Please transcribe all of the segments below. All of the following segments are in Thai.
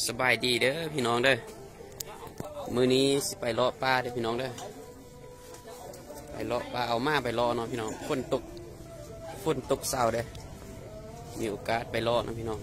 สบายดีเด้อพี่น้องเด้อมื้อนี้สิไปเลาะปลาเด้อพี่น้องเด้อไปเลาะปลาเอามาไปเลาะเนาะพี่น้องฝนตกเช้าเด้อมีโอกาสไปเลาะนะพี่น้อง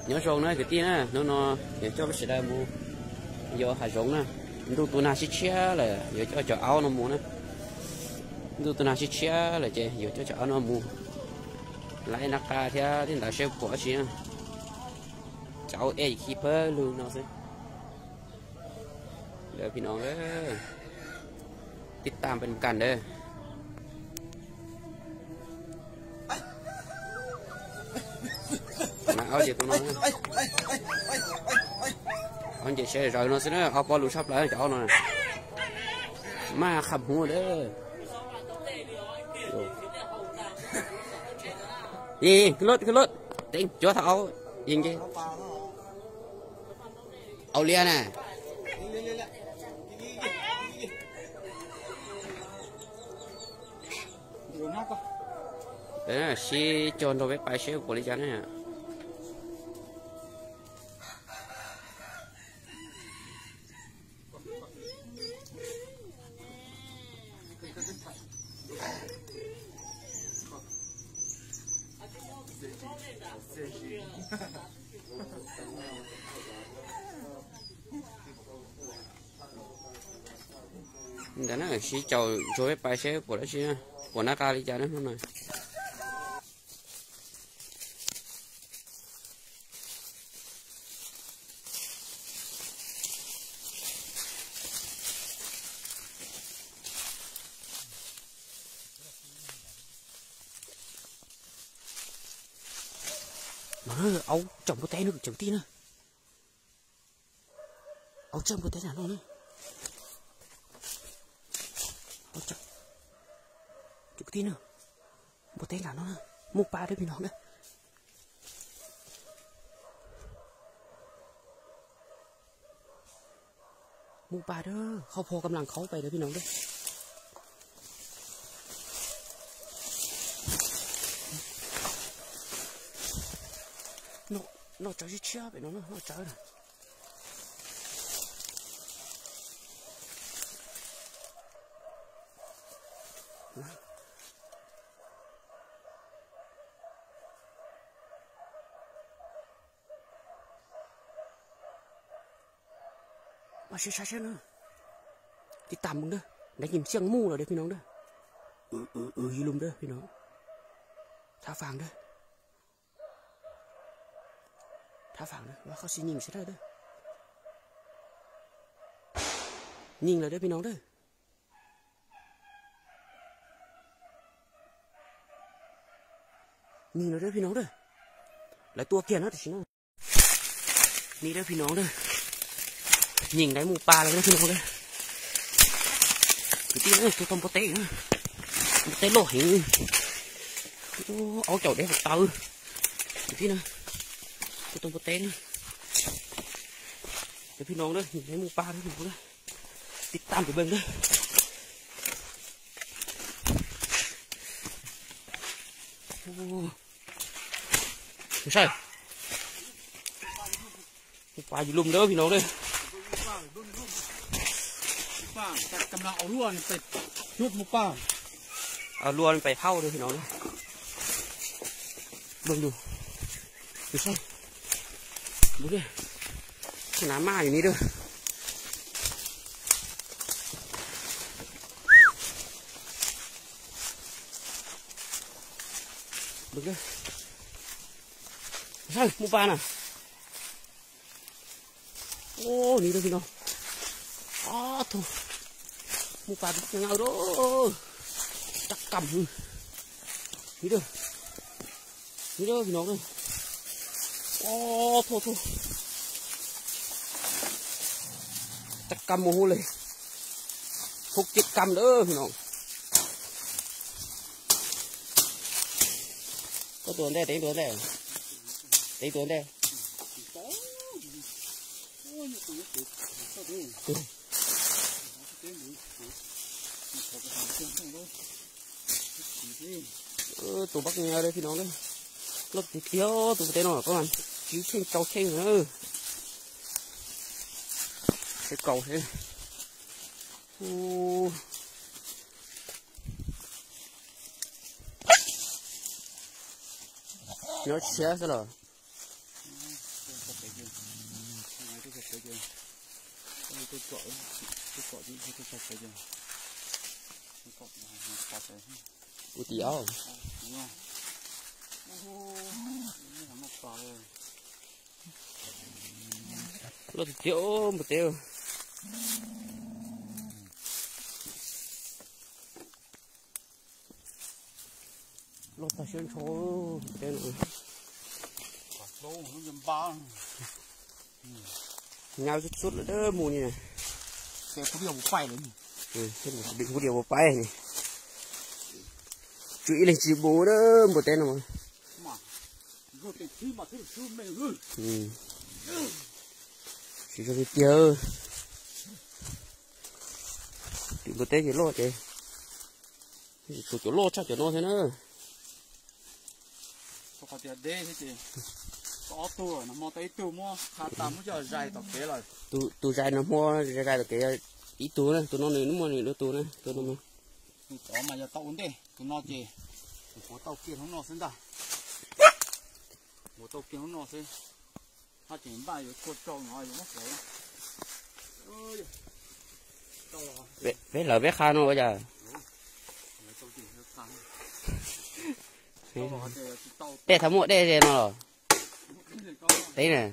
nhớ rồng nữa cái tí nữa nó để cho cái sợi mù giờ hạt rồng nữaดูตัวนาชิเชียเลยเดี๋ยวจะเอาน้ำมูนะดูตัวนาชิเชียเลยเจ๊เดี๋ยวจะเอาน้ำมูไล่นักการที่เราเชื่อผัวชี้นะจะเอาคีเปอร์ลืมเนาะสิเดี๋ยวพี่น้องติดตามเป็นกันเด้อเอาเจ็บตัวน้องเอาเจ็บเฉยๆน้องสินะเอาบอลลูชับแล้วจะเอาหน่อยมาขับหัวเด้อยิงขึ้นรถติงจ่อเท้ายิงเอาเลียน่ะชีจนเราไปเชื่อคนที่จะเนี่ยแต่น่ะชีเจ้าช่วยไปเชื่อคนที่จะคนนักการที่จะเนี่ยหน่อยเอาจับโปเต้นึกจับตีนะเอาจับโปเต้น่ะน้องนะเอาจับตีนะโปเต้น่ะน้องนะมุกปลาด้วยพี่น้องนะมุกปลาเด้อเขาพอกำลังเขาไปเด้อพี่น้องเด้อnó cháu chỉ chia vậy nó cháu này mà xe nữa thì tạm mừng đó đánh nhìn xiềng mu rồi đấyพี่น้อง đóยีลุม đó พี่น้อง ท่าฟัง đóถ้าฟังนะว่าเขาสิยิงใช่เด้อยิงเลยเด้อพี่น้องเด้อยิงเลยเด้อพี่น้องเด้อแล้วตัวเกียร์นะสินะนี่เด้อพี่น้องเด้อยิงได้หมูปลาเลยเด้อพี่น้องเด้อที่นี่ตัวต้มโปเต้นะโปเต้โลหินเอาเจ้าได้ฝักเตาที่นะตัวโปเต้นเดี๋ยวพี่น้องด้วยให้หมูปลาด้วยพี่น้องด้วยติดตามไปเบิ่งด้วยโอ้ไม่ใช่หมูปลาอยู่ลุ่มเด้อพี่น้องด้วยกำลังเอาล้วนไปยุบหมูป่าเอาล้วนไปเผาด้วยพี่น้องด้วยเบิ่งดูไม่ใช่ดูดิสนามม้าอยู่นี่ด้วยดูดิใช่หมูป่าน่ะโอ้นี่ด้วยพี่น้องอ๋อถูกหมูป่ายังเอาด้วยจักกำนี่ด้วยพี่น้องด้วยโอ้โถจักกำโมโหเลย6-7 กำเด้อพี่น้องก็ตัวได้ตัวได้ตัวบักเงาเลยพี่น้องเลยรถติดเที่ยวตัวเต้นหน่อยก่อน chỉ thêm câu thêm nữa cái cầu thế nó xé cái rồi ủa tí áo nó thiếu một tiêu nó ta xuyên số tiêu nữa nhau chút chút nữa mù như này cái có điều một phải đấy đừng có điều một bay này chú ý là chỉ bố đó một tên rồi rồi cái khi mà thứ sư mình chỉ cho cái tiêu đừng có tên gì lo chứ chỗ lo chắc chỗ nó thế nữa có tiền đê thế chứ có tuổi nó mua tới tuổi mua khá tạm mới giờ dài tập kế rồi tu dài nó mua dài tập kế ít tu nữa tu nó nữa mua nữa tu nữa tu nó mua có mà giờ tao uống đi tu nó gì có tao kia không nó sinh ra một tàu kia nó sẽ phát triển bài rồi cột trâu nó rồi mất rồi bé lỡ bé khan nó bây giờ để thằng mua đây nó rồi đấy nè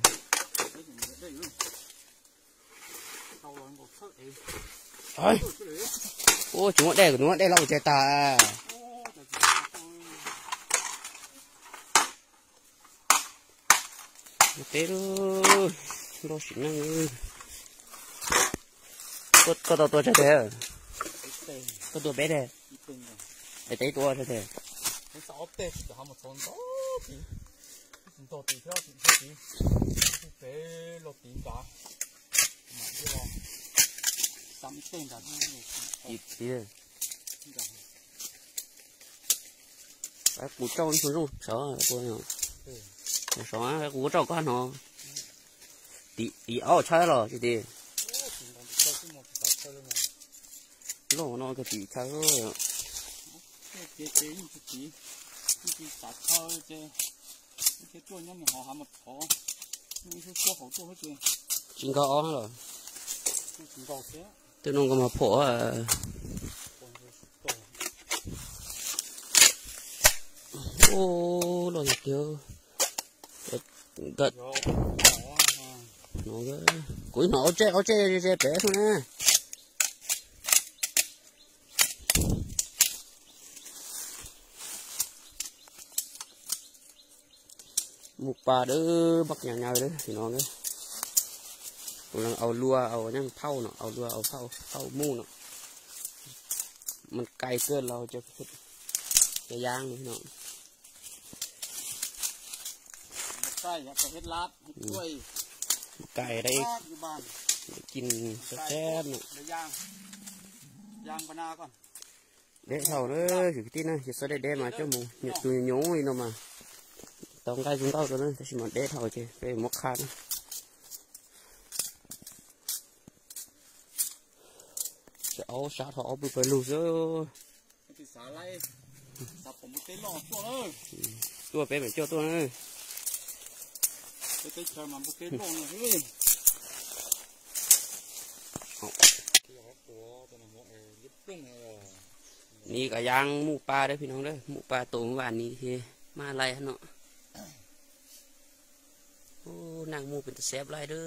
ôi chúng nó đây lâu chơi ta thế rồi lo xịn năng có tao chơi thế có tôi bé đây để thấy tôi chơi thế cái sáu tê chỉ có một số đó thì tôi tùy theo thì cái lột tí cả mà cái lo sắm tên là ít tí rồi cái củ trâu nó xuống sợ cô nhở sợ cái củ trâu có ăn hả tí áo chơi rồi chứ đi lỗ nó cái tí chơi rồi cái tạt thôi chứ cái chỗ nhá mình họ hàm một khó nhưng cái chỗ họ chỗ hết chứ chính có ó rồi chính có thế tôi nông có mà phổ ô lo gì tiêu gật nó cái cuối nó che bé thôi nè một bà đứa bắt nhà nhau đấy thì nó cái còn ao lua ao nhang thau nó ao lua ao thau mu nó mình cày cơ lâu cho cái giang này nó cày cái hết lát quay cày đây chín xe nó giang bana con để thầu nữa thì cái tin này chỉ số để mà cho mù nhặt tụi nhố gì nó mà tông cái chúng tao rồi đấy chỉ một để thầu chứ về một khăn áo sát họ bị phải lùi rồi thì xả lại sắp một cái lọ ơi tôi bé cho tôi ơi cái chờ mà một cái lọ này thôiนี่ก็ย่างหมูปลาได้พี่น้องเด้อหมูปลาตัวเมื่อวานนี้ที่มาไล่ฮะเนาะโอ้นางหมูเป็นตะแซ่บไล่เด้อ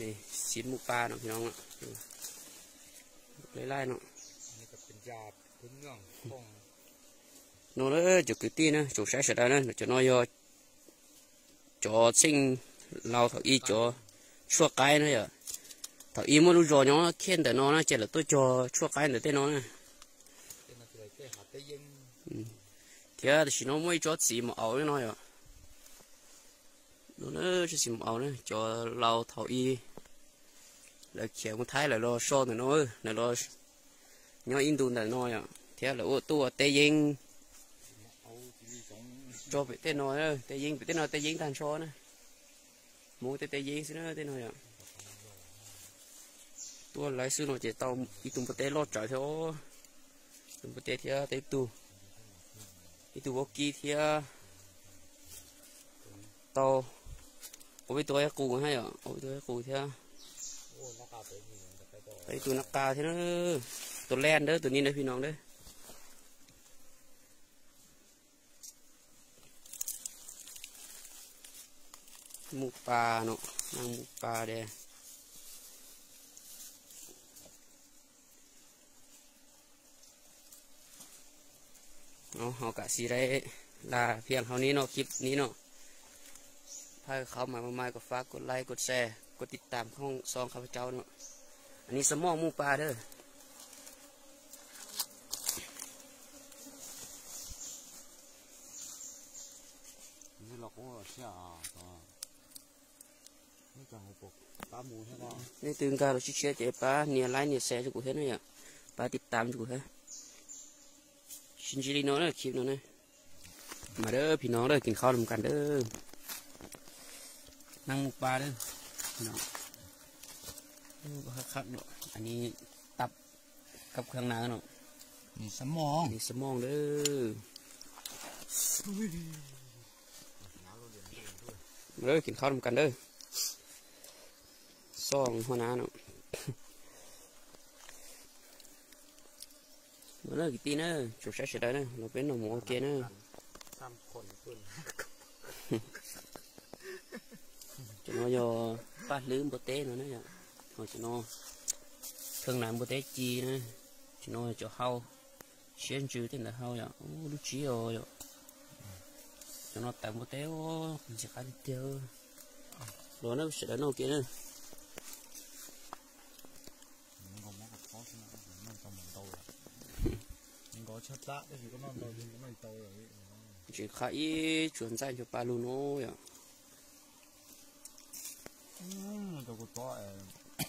นี่ชิ้นหมูปลาเนาะพี่น้องเนาะไล่เนาะนี่ก็เป็นยาพื้นเมืองของโน่นเอ้ยจุกกี่ตีนะจุกใช้เสร็จแล้วนะจะน้อยย่อจอซิ่งเราถอยจอชั่วไกลนะอย่าถอยมันรู้จอเนาะเขียนแต่นอนนะเจริญตัวจอชั่วไกลแต่เต้นนอนนะเทียแต่สิน้องไม่จอสีมาเอาเลยน้อยอ่ะนู่นเอ้ยจะสีมาเอาเนี่ยจอเราถอยแล้วเขียนคนไทยแล้วรอซ้อนแต่น้อยแล้วรอ nhỏ in đun là nói à thế là ô tô tê dinh cho bị tê nói ơi tê dinh bị tê nói tê dinh tàn cho nè mua tê dinh xí nữa tê nói à tua lái xưa nó chỉ tàu đi tung tê lót trời theo tung tê theo tê tu đi tu vô kia theo tàu ôi tôi cụ hay à ôi tôi cụ theo đây tụi nắp cà thế nó tụi len đó tụi nhìn đây phi nòng đấy mu pà nó mang mu pà đây nó họ cả xí đây là phiền họ ní nó kịp ní nóถ้าเขามาก็ฝากกดไลค์กดแชร์กดติดตามของซองข้าพเจ้าเนาะอันนี้สมองหมูปลาเด้อนี่เราก็เชื่อนี่จังหวะปลาหมูใช่ป่ะนี่ตื่นการเราเชื่อใจปลาเนี่ยไลค์เนี่ยแชร์จะกูเห็นเนี่ยปลาติดตามจะกูเห็นชินจิริโน่เนี่ยคลิปโน่เนี่ยมาเด้อพี่น้องเด้อกินข้าวร่วมกันเด้อนั่งหมูปลาเด้อพี่น้องคักๆเนาะอันนี้ตับกับเครื่องในเนาะนี่สมองเด้อเด้อกินข้าวร่วมกันเด้อซองหัวหน้าเนาะมาเด้อกี่ตีเนาะจุดใช้เสร็จแล้วเนาะเราเป็นหนุ่มโอเคเนาะ3 คนขึ้นจะน้อยยอป้าลืมโบเต้เนาะเนี่ยเขาจะน้อยเครื่องน้ำโบเต้จีนะจะน้อยจะเฮาเชียนจืดที่ไหนเฮาอย่างโอ้ลูกจีอ๋อจะน้อยแต่โบเต้โอ้จะขายเดียวรอเนาะเสร็จแล้วเนาะโอเคเนาะchất đá thì có non đầu thì có mày tàu rồi chỉ khai chuyển sang cho ba luôn thôi à tôi có to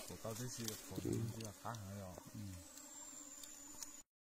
của tao thế gì là khá hay rồi